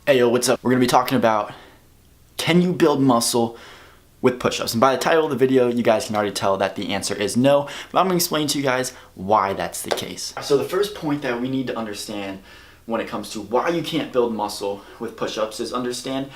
Hey yo, what's up? We're gonna be talking about, can you build muscle with push-ups? And by the title of the video, you guys can already tell that the answer is no, but I'm gonna explain to you guys why that's the case. So the first point that we need to understand when it comes to why you can't build muscle with push-ups is understand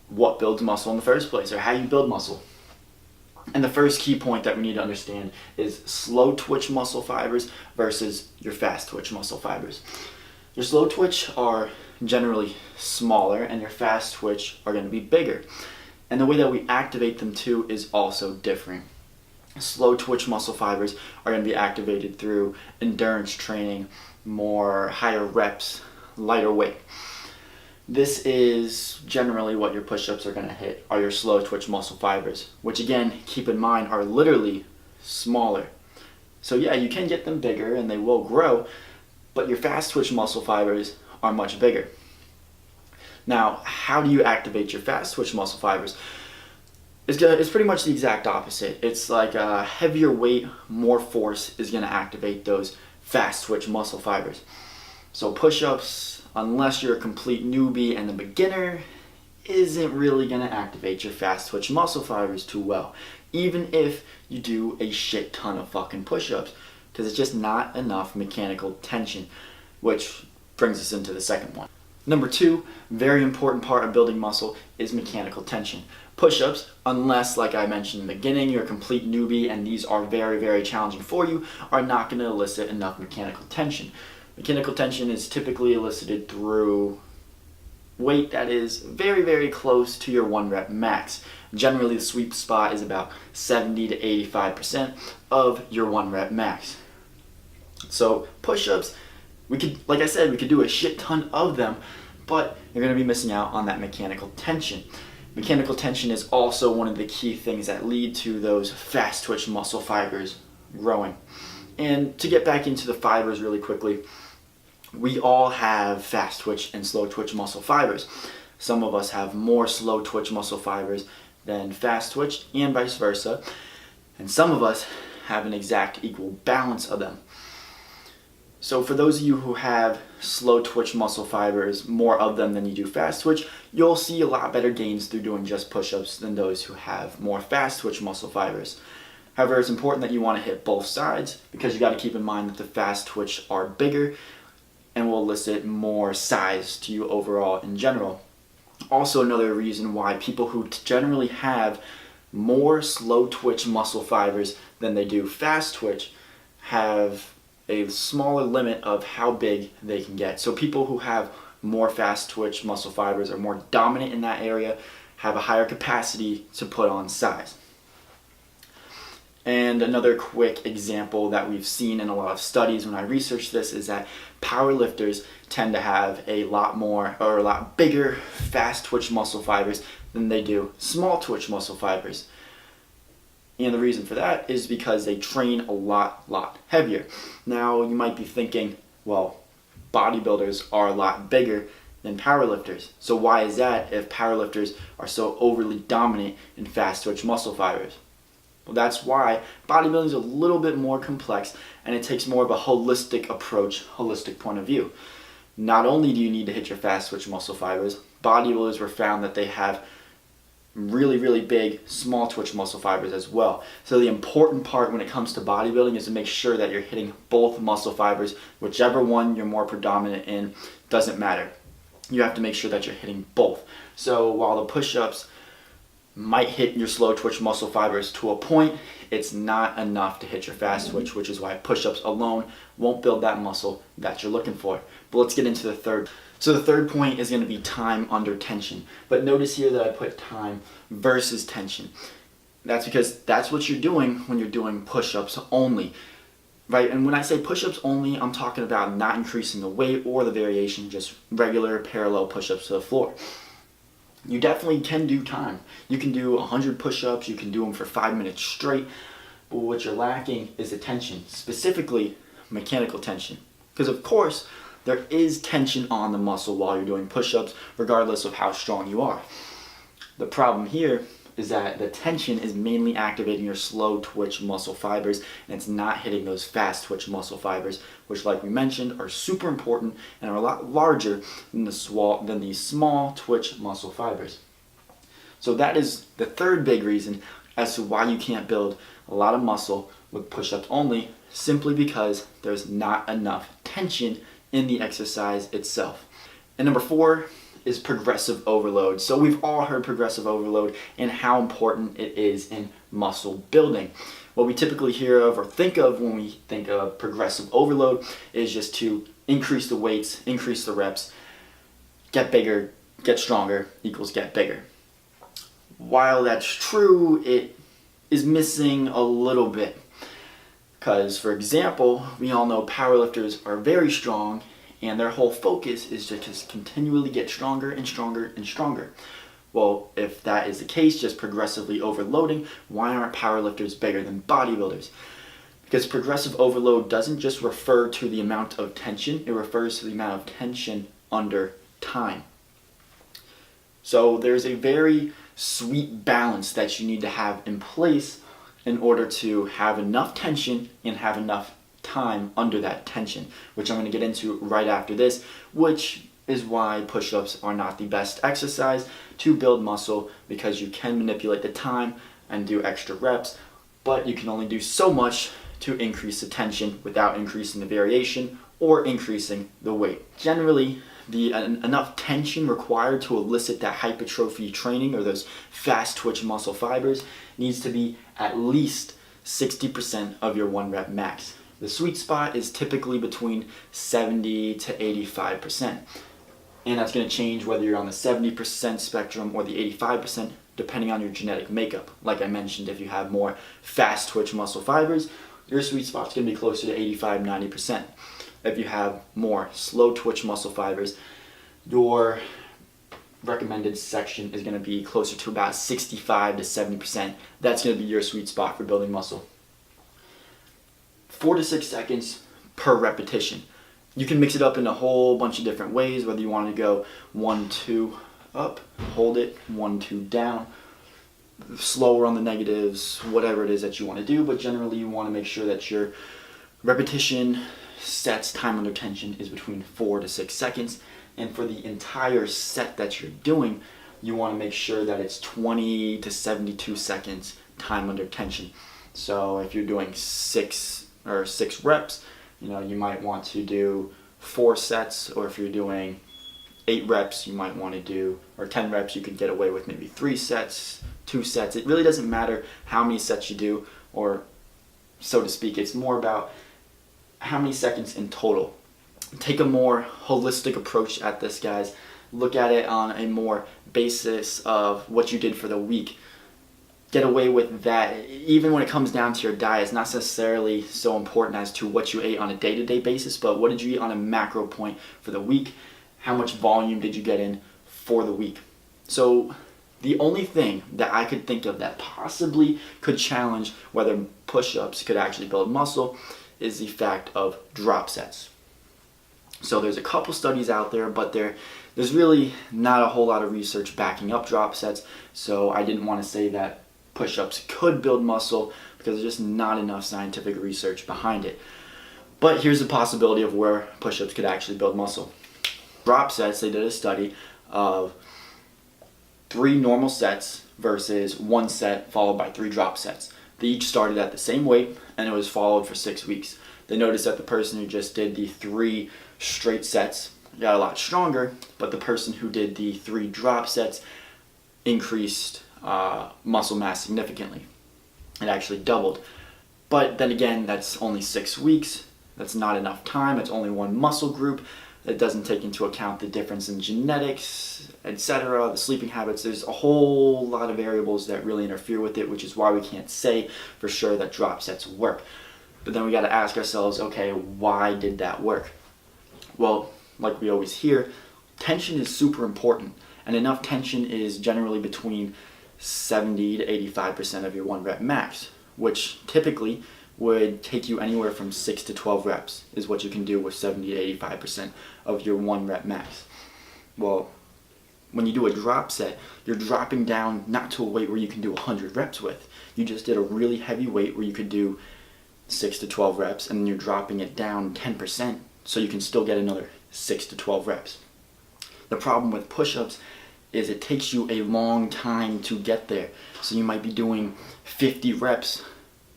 what builds muscle in the first place, or how you build muscle. And the first key point that we need to understand is slow twitch muscle fibers versus your fast twitch muscle fibers. Your slow twitch are generally smaller and your fast twitch are going to be bigger. And the way that we activate them too is also different. Slow twitch muscle fibers are going to be activated through endurance training, more higher reps, lighter weight. This is generally what your push-ups are going to hit, are your slow twitch muscle fibers, which again, keep in mind, are literally smaller. So yeah, you can get them bigger and they will grow, but your fast twitch muscle fibers are much bigger. Now, how do you activate your fast twitch muscle fibers? It's pretty much the exact opposite. It's like a heavier weight, more force is going to activate those fast twitch muscle fibers. So push-ups, unless you're a complete newbie and a beginner, isn't really going to activate your fast twitch muscle fibers too well, even if you do a shit ton of fucking push-ups, because it's just not enough mechanical tension, which brings us into the second one. Number two, very important part of building muscle is mechanical tension. Push-ups, unless, like I mentioned in the beginning, you're a complete newbie and these are very, very challenging for you, are not going to elicit enough mechanical tension. Mechanical tension is typically elicited through weight that is very, very close to your 1 rep max. Generally, the sweet spot is about 70 to 85% of your 1 rep max. So push-ups, we could, like I said, we could do a shit ton of them, but you're going to be missing out on that mechanical tension. Mechanical tension is also one of the key things that lead to those fast twitch muscle fibers growing. And to get back into the fibers really quickly, we all have fast twitch and slow twitch muscle fibers. Some of us have more slow twitch muscle fibers than fast twitch and vice versa. And some of us have an exact equal balance of them. So for those of you who have slow twitch muscle fibers, more of them than you do fast twitch, you'll see a lot better gains through doing just push-ups than those who have more fast twitch muscle fibers. However, it's important that you want to hit both sides, because you got to keep in mind that the fast twitch are bigger and will elicit more size to you overall in general. Also, another reason why people who generally have more slow twitch muscle fibers than they do fast twitch have a smaller limit of how big they can get. So people who have more fast twitch muscle fibers are more dominant in that area, have a higher capacity to put on size. And another quick example that we've seen in a lot of studies when I researched this is that powerlifters tend to have a lot more, or a lot bigger fast twitch muscle fibers than they do small twitch muscle fibers. And the reason for that is because they train a lot heavier. Now you might be thinking, well, bodybuilders are a lot bigger than powerlifters. So why is that if powerlifters are so overly dominant in fast twitch muscle fibers? Well, that's why bodybuilding is a little bit more complex and it takes more of a holistic approach, holistic point of view. Not only do you need to hit your fast twitch muscle fibers, bodybuilders were found that they have really big small twitch muscle fibers as well. So the important part when it comes to bodybuilding is to make sure that you're hitting both muscle fibers. Whichever one you're more predominant in, doesn't matter. You have to make sure that you're hitting both. So while the push-ups might hit your slow twitch muscle fibers to a point, it's not enough to hit your fast twitch, which is why push-ups alone won't build that muscle that you're looking for. But let's get into the third. So the third point is going to be time under tension. But notice here that I put time versus tension. That's because that's what you're doing when you're doing push-ups only, right? And when I say push-ups only, I'm talking about not increasing the weight or the variation, just regular parallel push-ups to the floor. You definitely can do time. You can do 100 push-ups, you can do them for 5 minutes straight, but what you're lacking is the tension, specifically mechanical tension. Because of course, there is tension on the muscle while you're doing push-ups, regardless of how strong you are. The problem here is that the tension is mainly activating your slow twitch muscle fibers, and it's not hitting those fast twitch muscle fibers, which, like we mentioned, are super important and are a lot larger than the small twitch muscle fibers. So that is the third big reason as to why you can't build a lot of muscle with push-ups only, simply because there's not enough tension in the exercise itself. And number 4 is progressive overload. So we've all heard progressive overload and how important it is in muscle building. What we typically hear of or think of when we think of progressive overload is just to increase the weights, increase the reps, get bigger, get stronger equals get bigger. While that's true, it is missing a little bit. Because, for example, we all know powerlifters are very strong, and their whole focus is to just continually get stronger and stronger and stronger. Well, if that is the case, just progressively overloading, why aren't powerlifters bigger than bodybuilders? Because progressive overload doesn't just refer to the amount of tension, it refers to the amount of tension under time. So there's a very sweet balance that you need to have in place in order to have enough tension and have enough time under that tension, which I'm going to get into right after this, which is why push-ups are not the best exercise to build muscle, because you can manipulate the time and do extra reps, but you can only do so much to increase the tension without increasing the variation or increasing the weight. Generally, the enough tension required to elicit that hypertrophy training or those fast twitch muscle fibers needs to be at least 60% of your 1 rep max. The sweet spot is typically between 70 to 85%. And that's going to change whether you're on the 70% spectrum or the 85%, depending on your genetic makeup. Like I mentioned, if you have more fast twitch muscle fibers, your sweet spot's going to be closer to 85-90%. If you have more slow twitch muscle fibers, your recommended section is going to be closer to about 65 to 70%. That's going to be your sweet spot for building muscle. 4 to 6 seconds per repetition. You can mix it up in a whole bunch of different ways, whether you want to go 1-2 up, hold it, 1-2 down, slower on the negatives, whatever it is that you want to do, but generally you want to make sure that your repetition sets time under tension is between 4 to 6 seconds, and for the entire set that you're doing, you want to make sure that it's 20 to 72 seconds time under tension. So if you're doing 6 reps, you might want to do 4 sets, or if you're doing 8 reps, you might want to do, or 10 reps, you could get away with maybe 3 sets, 2 sets. It really doesn't matter how many sets you do, or so to speak. It's more about how many seconds in total. Take a more holistic approach at this, guys. Look at it on a more basis of what you did for the week. Get away with that. Even when it comes down to your diet, it's not necessarily so important as to what you ate on a day-to-day basis, but what did you eat on a macro point for the week? How much volume did you get in for the week? So the only thing that I could think of that possibly could challenge whether push-ups could actually build muscle is the fact of drop sets. So there's a couple studies out there, but there's really not a whole lot of research backing up drop sets, so I didn't want to say that push-ups could build muscle because there's just not enough scientific research behind it. But here's the possibility of where push-ups could actually build muscle. Drop sets, they did a study of 3 normal sets versus 1 set followed by 3 drop sets. They each started at the same weight, and it was followed for 6 weeks. They noticed that the person who just did the 3 straight sets got a lot stronger, but the person who did the 3 drop sets increased muscle mass significantly. It actually doubled. But then again, that's only 6 weeks. That's not enough time. It's only 1 muscle group. It doesn't take into account the difference in genetics, etc., the sleeping habits. There's a whole lot of variables that really interfere with it, which is why we can't say for sure that drop sets work. But then we got to ask ourselves, okay, why did that work? Well, like we always hear, tension is super important, and enough tension is generally between 70 to 85% of your 1 rep max, which typically would take you anywhere from 6 to 12 reps is what you can do with 70 to 85% of your 1 rep max. Well, when you do a drop set, you're dropping down not to a weight where you can do 100 reps with. You just did a really heavy weight where you could do 6 to 12 reps, and then you're dropping it down 10% so you can still get another 6 to 12 reps. The problem with push-ups is it takes you a long time to get there. So you might be doing 50 reps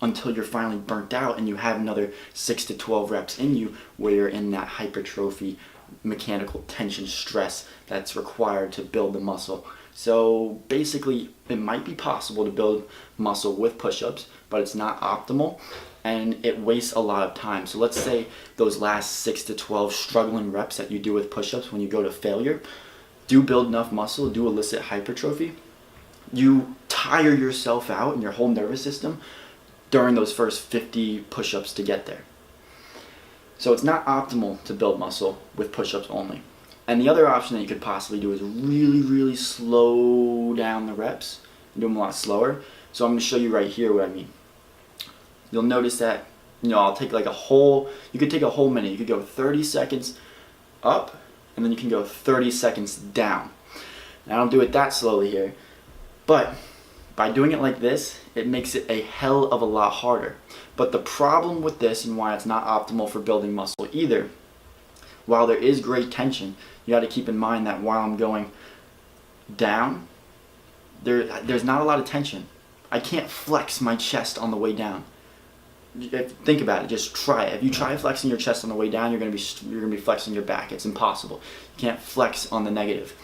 until you're finally burnt out and you have another 6 to 12 reps in you where you're in that hypertrophy, mechanical tension stress that's required to build the muscle. So basically, it might be possible to build muscle with push-ups, but it's not optimal and it wastes a lot of time. So let's say those last 6 to 12 struggling reps that you do with push-ups, when you go to failure, do build enough muscle, do elicit hypertrophy, you tire yourself out and your whole nervous system during those first 50 push-ups to get there. So it's not optimal to build muscle with push-ups only. And the other option that you could possibly do is really slow down the reps and do them a lot slower. So I'm going to show you right here what I mean. You'll notice that, I'll take like you could take a whole minute. You could go 30 seconds up, and then you can go 30 seconds down. And I don't do it that slowly here, but by doing it like this, it makes it a hell of a lot harder. But the problem with this, and why it's not optimal for building muscle either, while there is great tension, you got to keep in mind that while I'm going down, there's not a lot of tension. I can't flex my chest on the way down. Think about it. Just try it. If you try flexing your chest on the way down, you're gonna be flexing your back. It's impossible. You can't flex on the negative.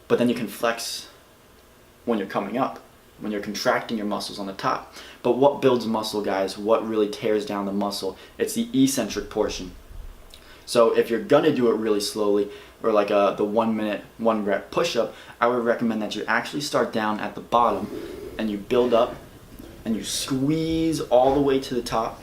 But then you can flex when you're coming up, when you're contracting your muscles on the top. But what builds muscle, guys? What really tears down the muscle? It's the eccentric portion. So if you're gonna do it really slowly, or like the 1 minute, 1 rep push-up, I would recommend that you actually start down at the bottom and you build up and you squeeze all the way to the top.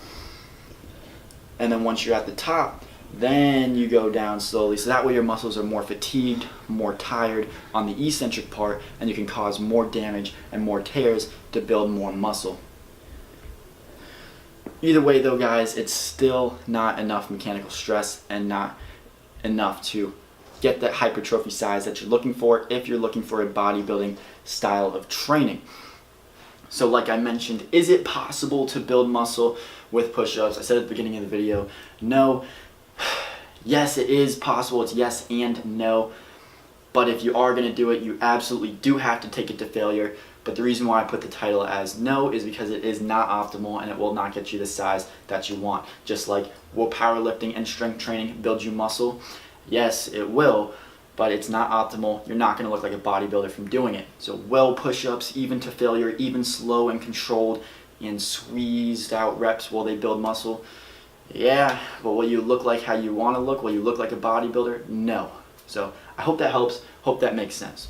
And then once you're at the top, then you go down slowly. So that way your muscles are more fatigued, more tired on the eccentric part, and you can cause more damage and more tears to build more muscle. Either way though, guys, it's still not enough mechanical stress and not enough to get that hypertrophy size that you're looking for if you're looking for a bodybuilding style of training. So like I mentioned, is it possible to build muscle with push-ups? I said at the beginning of the video, no. Yes, it is possible. It's yes and no. But if you are going to do it, you absolutely do have to take it to failure. But the reason why I put the title as no is because it is not optimal and it will not get you the size that you want. Just like will powerlifting and strength training build you muscle? Yes, it will. But it's not optimal. You're not going to look like a bodybuilder from doing it. So will push-ups, even to failure, even slow and controlled and squeezed out reps, will they build muscle? Yeah, but will you look like how you want to look? Will you look like a bodybuilder? No. So I hope that helps. Hope that makes sense.